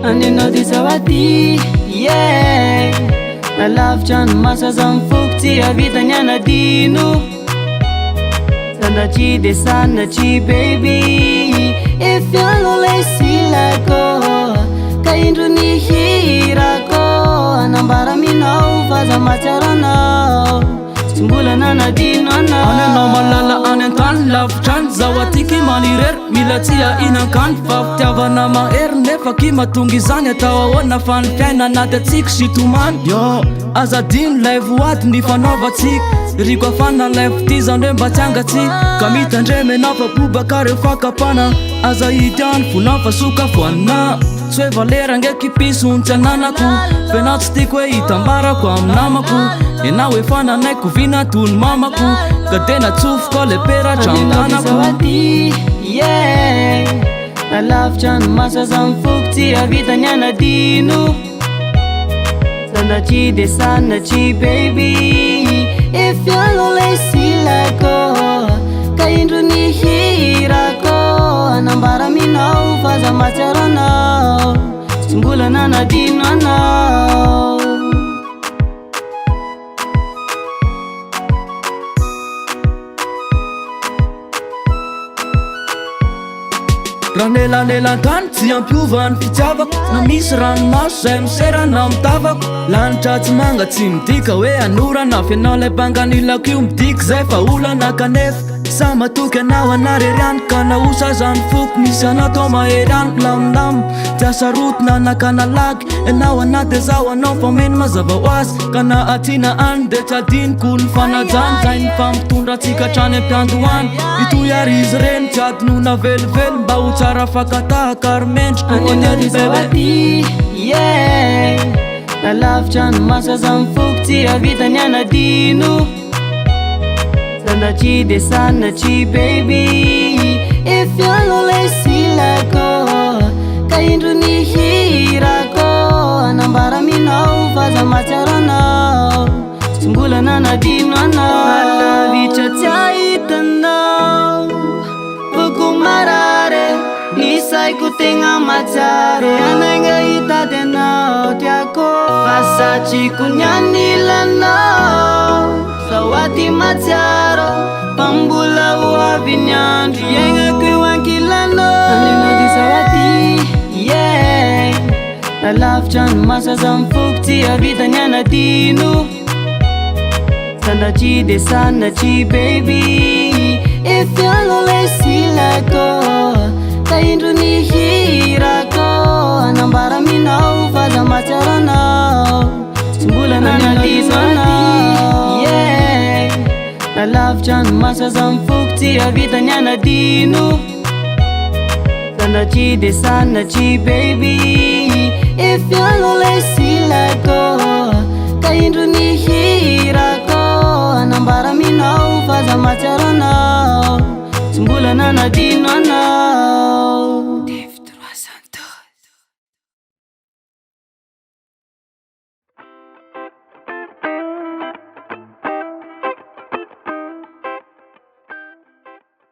anenao ty zawady yeah nalavitra ny masaza mifokotsy avitany anadino sanatry de sanatry baby efiano lay silako ka indro nihirako anambara minao faza mahatsiaro anao tsy mbola nanadino anao anenao malala any an-tany lavitrany zaho atiky manirery mila tsy ahinan-kany fa fitiavana mahery nefa ky mahatonga izany atao ahoana fa ny fiaina anaty atsika sy tomany yo azadino lay voady ny fanaovatsika riko afana lay fity zany hoe mba tsy angatsika ka mitandremenao fa bobaka reo fakapana aza hitiany vonao fa soka foanina tsy hoe valera ngeky pisontsy ananako fenao tsy tiako hoe hitambarako aminamako enao efa nanaiko vina tony mamako ka tena tsofoko le peratra amtanako zawady yeah nalavitra ny masaza mifokotsy avitany anadino sanatry de sanatry baby efiano lay silako ka indro nihirako anambara minao faza mahatsiaro anao tsy mbola nanadino anao raha nelanelan-tany tsy ampiovany fitiavako na misy ranomaso zay miserana mitavako lanitra tsy manga tsy midika hoe anorana fianao lay banganilako io midika zay fa olana kanefa sa matoky anao anareryany ka naosa zany foko misy anao tao mahery any lamindamo tsy asarotina nakanalagy enao anaty zao anao fa meno mazava ho azy ka na atina any de tsy adiniko ny fanajany zay ny fampitondratsika trany ampiandoany itoy ary izy reny tsy adinona velively mba ho tsara fakatahaka ary mendriko anenao ty zawady yeah nalavitra ny masaza mifokotsy avitany anadino sanatry de sanatry baby efiano lay silako ka indro nihirako anambara minao faza mahatsiaro anao tsy mbola nanadino anao alavitra tsy ahitanao foko marare ny saiko tegna mahatsiaro ananga hitady anao tiako fa satriko ny anilanao zawady mahatsiaro fa mbola ho avy ny andro iainako eo ankilanao anenao ty zawady yeah nalavitra ny masaza mifokotsy avitany anadino sanatry de sanatry baby efiano lay silako ka indro nihirako anambara minao faza mahatsiaro anao tsy mbola nanadino anao yeah nalavitra ny masaza mifokotsy avitany anadino sanatry de sanatry baby efiano lay silako ka indro nihirako anambara minao faza mahatsiaro anao tsy mbola nanadino anao